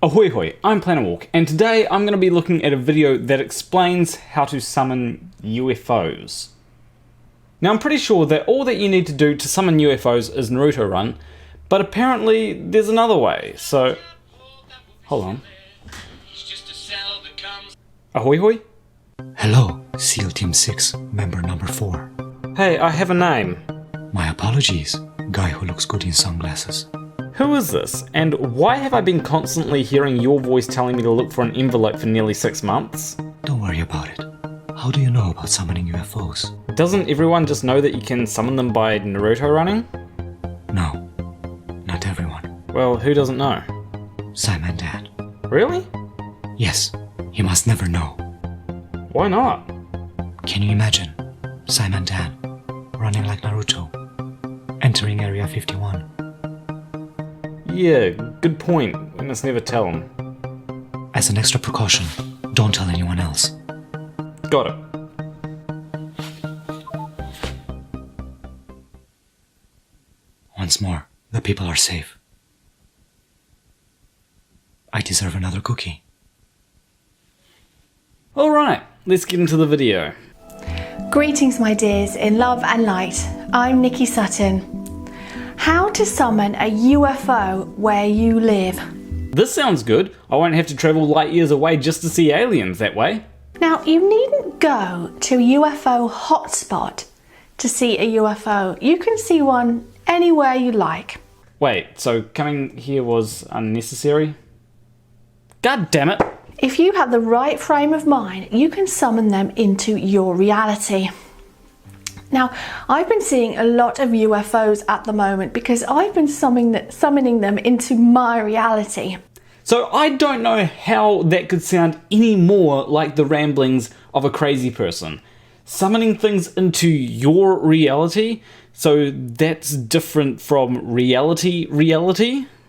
Ahoy hoy, I'm Planetwalk, and today I'm going to be looking at a video that explains how to summon UFOs. Now I'm pretty sure that all that you need to do to summon UFOs is Naruto run, but apparently there's another way, so... Hold on. Ahoy hoy? Hello, SEAL Team 6, member number 4. Hey, I have a name. My apologies, guy who looks good in sunglasses. Who is this, and why have I been constantly hearing your voice telling me to look for an envelope for nearly 6 months? Don't worry about it. How do you know about summoning UFOs? Doesn't everyone just know that you can summon them by Naruto running? No, not everyone. Well, who doesn't know? Simon Dad. Really? Yes, he must never know. Why not? Can you imagine Simon Dad running like Naruto, entering Area 51? Yeah, good point. We must never tell him. As an extra precaution, don't tell anyone else. Got it. Once more, the people are safe. I deserve another cookie. Alright, let's get into the video. Greetings my dears in love and light, I'm Nikki Sutton. How to summon a UFO where you live. This sounds good. I won't have to travel light years away just to see aliens that way. Now you needn't go to a UFO hotspot to see a UFO. You can see one anywhere you like. Wait, so coming here was unnecessary? God damn it! If you have the right frame of mind, you can summon them into your reality. Now, I've been seeing a lot of UFOs at the moment because I've been summoning them into my reality. So I don't know how that could sound any more like the ramblings of a crazy person. Summoning things into your reality? So that's different from reality?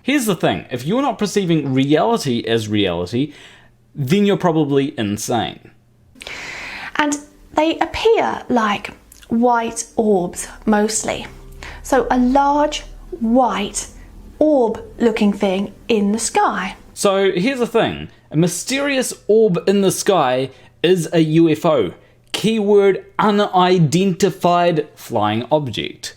Here's the thing, if you're not perceiving reality as reality, then you're probably insane. And they appear like white orbs mostly. So a large white orb looking thing in the sky. So here's the thing, a mysterious orb in the sky is a UFO. Keyword unidentified flying object.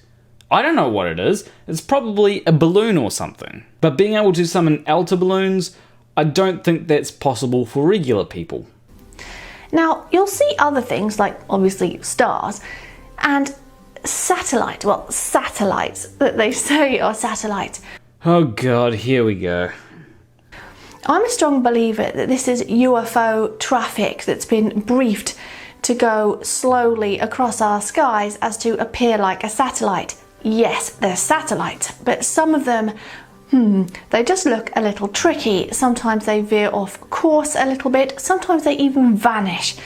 I don't know what it is, it's probably a balloon or something. But being able to summon alta balloons, I don't think that's possible for regular people. Now you'll see other things like obviously stars and satellites that they say are satellites. Oh god, here we go. I'm a strong believer that this is UFO traffic that's been briefed to go slowly across our skies as to appear like a satellite. Yes, they're satellites, but some of them, they just look a little tricky. Sometimes they veer off course a little bit, sometimes they even vanish.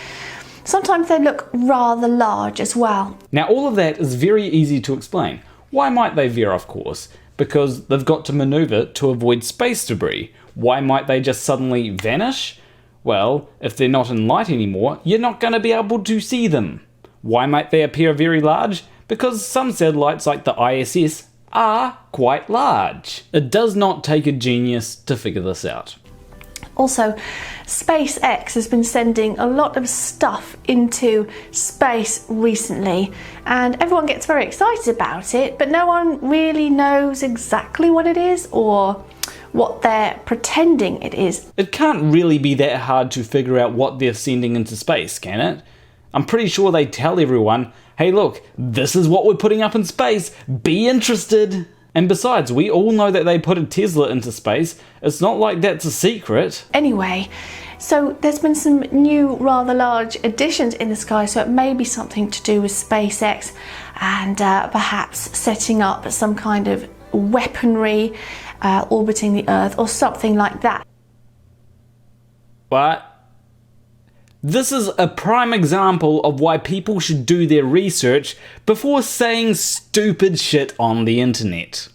Sometimes they look rather large as well. Now all of that is very easy to explain. Why might they veer off course? Because they've got to maneuver to avoid space debris. Why might they just suddenly vanish? Well, if they're not in light anymore, you're not going to be able to see them. Why might they appear very large? Because some satellites like the ISS are quite large. It does not take a genius to figure this out. Also, SpaceX has been sending a lot of stuff into space recently, and everyone gets very excited about it, but no one really knows exactly what it is or what they're pretending it is. It can't really be that hard to figure out what they're sending into space, can it? I'm pretty sure they tell everyone, hey look, this is what we're putting up in space, be interested. And besides, we all know that they put a Tesla into space. It's not like that's a secret. Anyway, so there's been some new rather large additions in the sky, so it may be something to do with SpaceX and perhaps setting up some kind of weaponry orbiting the Earth or something like that. But this is a prime example of why people should do their research before saying stupid shit on the internet.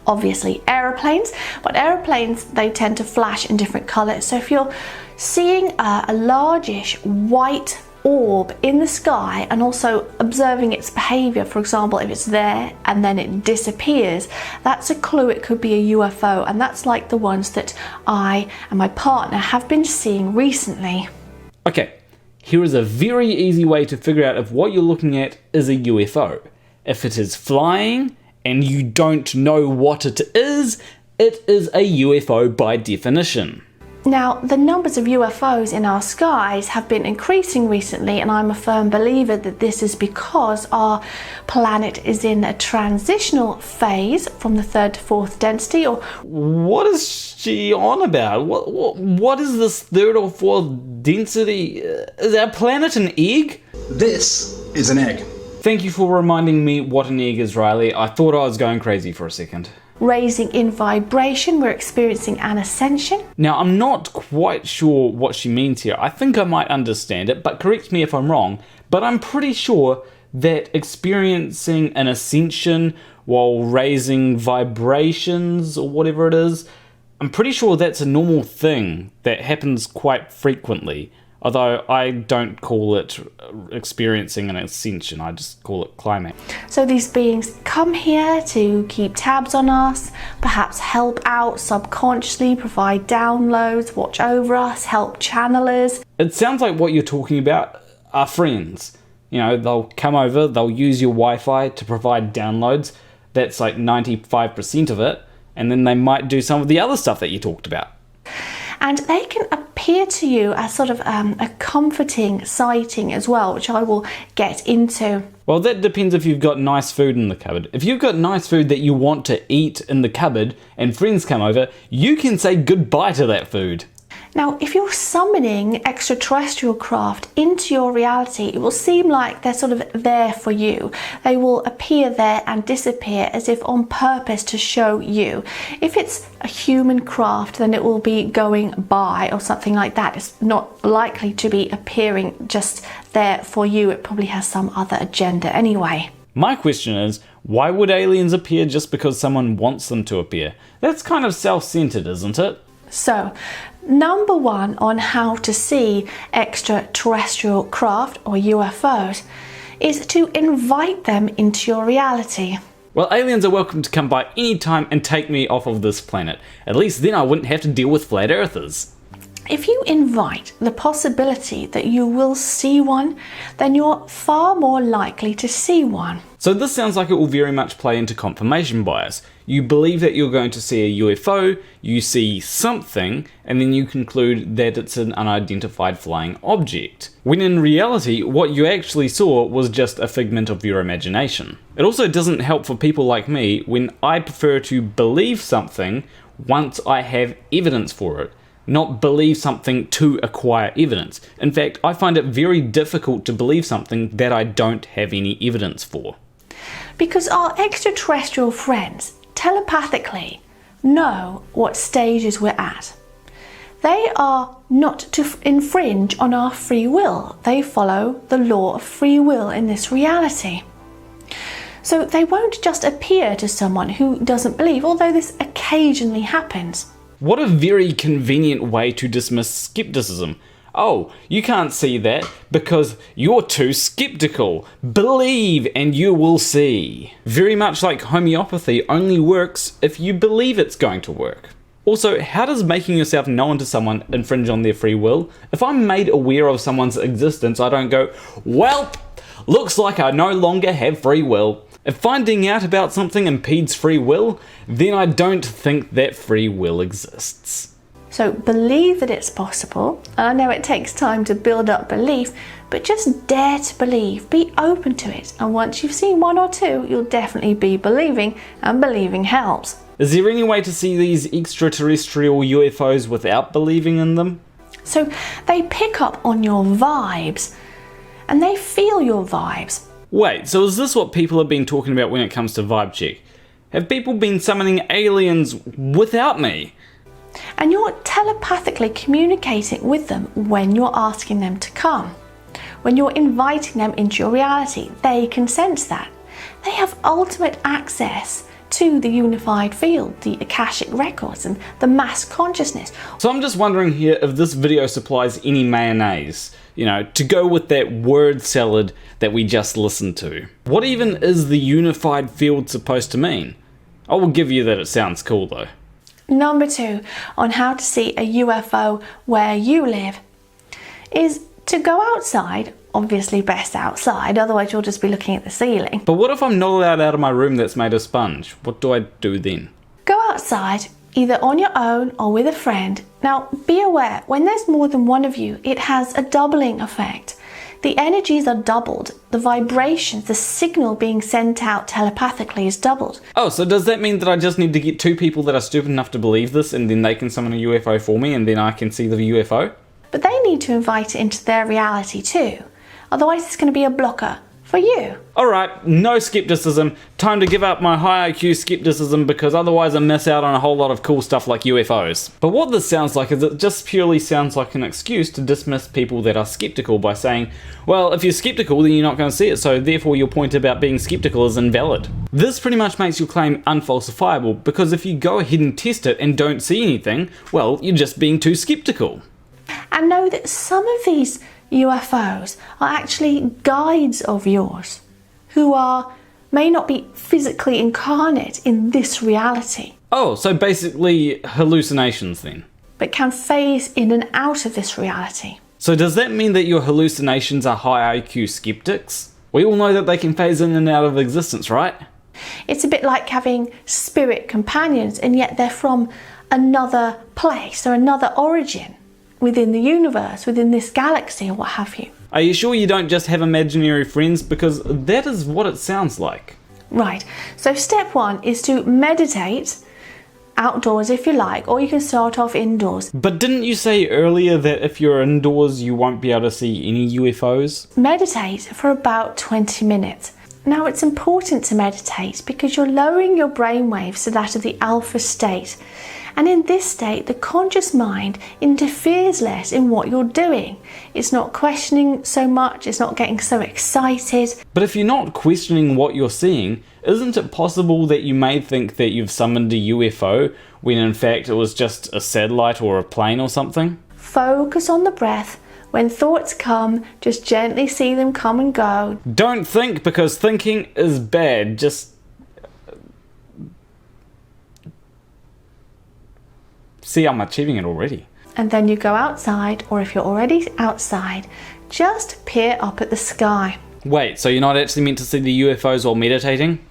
Obviously aeroplanes, but aeroplanes, they tend to flash in different colours. So if you're seeing a largish white orb in the sky and also observing its behavior, for example, if it's there and then it disappears, that's a clue it could be a UFO, and that's like the ones that I and my partner have been seeing recently. Okay, here is a very easy way to figure out if what you're looking at is a UFO. If it is flying and you don't know what it is a UFO by definition. Now, the numbers of UFOs in our skies have been increasing recently, and I'm a firm believer that this is because our planet is in a transitional phase from the 3rd to 4th density, or... What is she on about? What is this 3rd or 4th density? Is our planet an egg? This is an egg. Thank you for reminding me what an egg is, Riley. I thought I was going crazy for a second. Raising in vibration, we're experiencing an ascension. Now, I'm not quite sure what she means here. I think I might understand it, but correct me if I'm wrong. But I'm pretty sure that experiencing an ascension while raising vibrations or whatever it is, I'm pretty sure that's a normal thing that happens quite frequently. Although I don't call it experiencing an ascension, I just call it climax. So these beings come here to keep tabs on us, perhaps help out subconsciously, provide downloads, watch over us, help channel us. It sounds like what you're talking about are friends. You know, they'll come over, they'll use your Wi-Fi to provide downloads. That's like 95% of it. And then they might do some of the other stuff that you talked about. And they can appear to you as sort of a comforting sighting as well, which I will get into. Well, that depends if you've got nice food in the cupboard. If you've got nice food that you want to eat in the cupboard and friends come over, you can say goodbye to that food. Now, if you're summoning extraterrestrial craft into your reality, it will seem like they're sort of there for you. They will appear there and disappear as if on purpose to show you. If it's a human craft, then it will be going by or something like that. It's not likely to be appearing just there for you. It probably has some other agenda anyway. My question is, why would aliens appear just because someone wants them to appear? That's kind of self-centered, isn't it? So, number one on how to see extraterrestrial craft or UFOs is to invite them into your reality. Well, aliens are welcome to come by any time and take me off of this planet. At least then I wouldn't have to deal with flat earthers. If you invite the possibility that you will see one, then you're far more likely to see one. So this sounds like it will very much play into confirmation bias. You believe that you're going to see a UFO, you see something, and then you conclude that it's an unidentified flying object. When in reality, what you actually saw was just a figment of your imagination. It also doesn't help for people like me when I prefer to believe something once I have evidence for it, not believe something to acquire evidence. In fact, I find it very difficult to believe something that I don't have any evidence for. Because our extraterrestrial friends telepathically know what stages we're at. They are not to infringe on our free will. They follow the law of free will in this reality. So they won't just appear to someone who doesn't believe, although this occasionally happens. What a very convenient way to dismiss skepticism. Oh, you can't see that because you're too skeptical. Believe and you will see. Very much like homeopathy only works if you believe it's going to work. Also, how does making yourself known to someone infringe on their free will? If I'm made aware of someone's existence, I don't go, well, looks like I no longer have free will. If finding out about something impedes free will, then I don't think that free will exists. So believe that it's possible. I know it takes time to build up belief, but just dare to believe, be open to it. And once you've seen one or two, you'll definitely be believing, and believing helps. Is there any way to see these extraterrestrial UFOs without believing in them? So they pick up on your vibes, and they feel your vibes. Wait, so is this what people have been talking about when it comes to vibe check? Have people been summoning aliens without me? And you're telepathically communicating with them when you're asking them to come. When you're inviting them into your reality, they can sense that. They have ultimate access to the unified field, the Akashic records and the mass consciousness. So I'm just wondering here if this video supplies any mayonnaise, you know, to go with that word salad that we just listened to. What even is the unified field supposed to mean? I will give you that it sounds cool though. Number 2 on how to see a UFO where you live is to go outside, obviously best outside, otherwise you'll just be looking at the ceiling. But what if I'm not allowed out of my room that's made of sponge? What do I do then? Go outside, either on your own or with a friend. Now be aware, when there's more than one of you, it has a doubling effect. The energies are doubled, the vibrations, the signal being sent out telepathically is doubled. Oh, so does that mean that I just need to get 2 people that are stupid enough to believe this and then they can summon a UFO for me and then I can see the UFO? But they need to invite it into their reality too. Otherwise it's going to be a blocker for you. Alright, no skepticism. Time to give up my high IQ skepticism because otherwise I miss out on a whole lot of cool stuff like UFOs. But what this sounds like is it just purely sounds like an excuse to dismiss people that are skeptical by saying, well, if you're skeptical then you're not going to see it, so therefore your point about being skeptical is invalid. This pretty much makes your claim unfalsifiable because if you go ahead and test it and don't see anything, well, you're just being too skeptical. And know that some of these UFOs are actually guides of yours who may not be physically incarnate in this reality. Oh, so basically hallucinations then. But can phase in and out of this reality. So does that mean that your hallucinations are high IQ skeptics? We all know that they can phase in and out of existence, right? It's a bit like having spirit companions and yet they're from another place or another origin within the universe, within this galaxy or what have you. Are you sure you don't just have imaginary friends? Because that is what it sounds like. Right, so step 1 is to meditate outdoors if you like, or you can start off indoors. But didn't you say earlier that if you're indoors you won't be able to see any UFOs? Meditate for about 20 minutes. Now it's important to meditate because you're lowering your brainwaves to that of the alpha state. And in this state, the conscious mind interferes less in what you're doing. It's not questioning so much, it's not getting so excited. But if you're not questioning what you're seeing, isn't it possible that you may think that you've summoned a UFO when in fact it was just a satellite or a plane or something? Focus on the breath. When thoughts come, just gently see them come and go. Don't think, because thinking is bad. Just see, I'm achieving it already. And then you go outside, or if you're already outside, just peer up at the sky. Wait, so you're not actually meant to see the UFOs while meditating?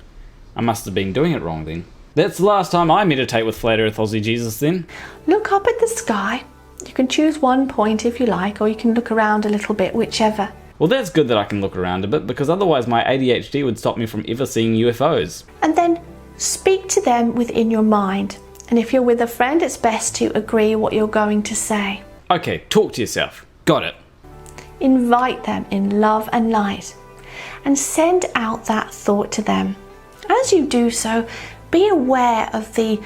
I must have been doing it wrong then. That's the last time I meditate with Flat Earth Aussie Jesus then. Look up at the sky. You can choose one point if you like, or you can look around a little bit, whichever. Well, that's good that I can look around a bit, because otherwise my ADHD would stop me from ever seeing UFOs. And then speak to them within your mind. And if you're with a friend, it's best to agree what you're going to say. Okay, talk to yourself. Got it. Invite them in love and light. And send out that thought to them. As you do so, be aware of the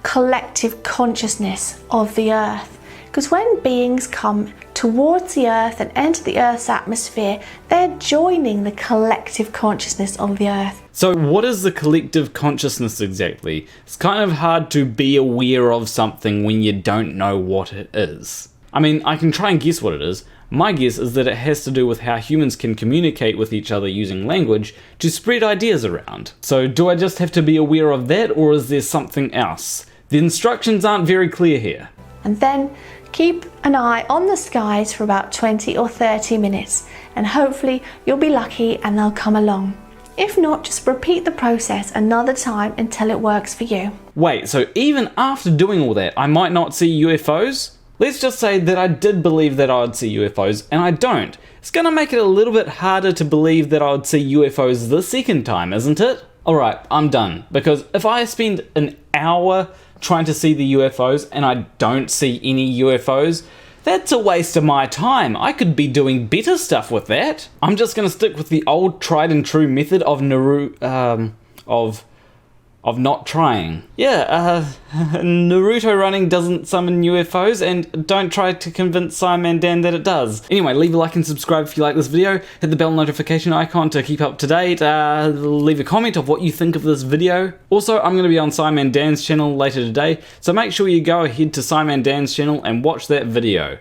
collective consciousness of the earth. Because when beings come towards the earth and enter the earth's atmosphere, they're joining the collective consciousness of the earth. So what is the collective consciousness exactly? It's kind of hard to be aware of something when you don't know what it is. I mean, I can try and guess what it is. My guess is that it has to do with how humans can communicate with each other using language to spread ideas around. So do I just have to be aware of that, or is there something else? The instructions aren't very clear here. And then keep an eye on the skies for about 20 or 30 minutes, and hopefully you'll be lucky and they'll come along. If not, just repeat the process another time until it works for you. Wait, so even after doing all that, I might not see UFOs? Let's just say that I did believe that I would see UFOs, and I don't. It's gonna make it a little bit harder to believe that I would see UFOs the second time, isn't it? Alright, I'm done. Because if I spend an hour trying to see the UFOs and I don't see any UFOs, that's a waste of my time. I could be doing better stuff with that. I'm just gonna stick with the old tried and true method of of not trying. Yeah, Naruto running doesn't summon UFOs, and don't try to convince SunSkyStone that it does. Anyway, leave a like and subscribe if you like this video, hit the bell notification icon to keep up to date, leave a comment of what you think of this video. Also, I'm going to be on SunSkyStone's channel later today, so make sure you go ahead to SunSkyStone's channel and watch that video.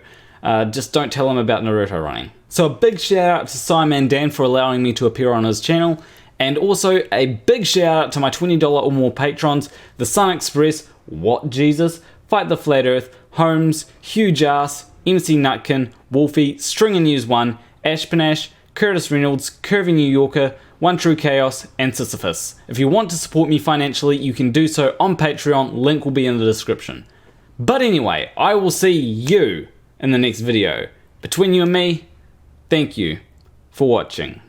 Just don't tell him about Naruto running. So a big shout out to SunSkyStone for allowing me to appear on his channel. And also a big shout out to my $20 or more patrons, TheSunExpress, What Jesus, Fight the Flat Earth, Holmes, Hugh Jarsz, M.C.Nutkin, Wolfie, Stringer News 1, Ashpanash, Reynolds, Curvy New Yorker, OneTrueChaos, and Syssiphus. If you want to support me financially, you can do so on Patreon, link will be in the description. But anyway, I will see you in the next video. Between you and me, thank you for watching.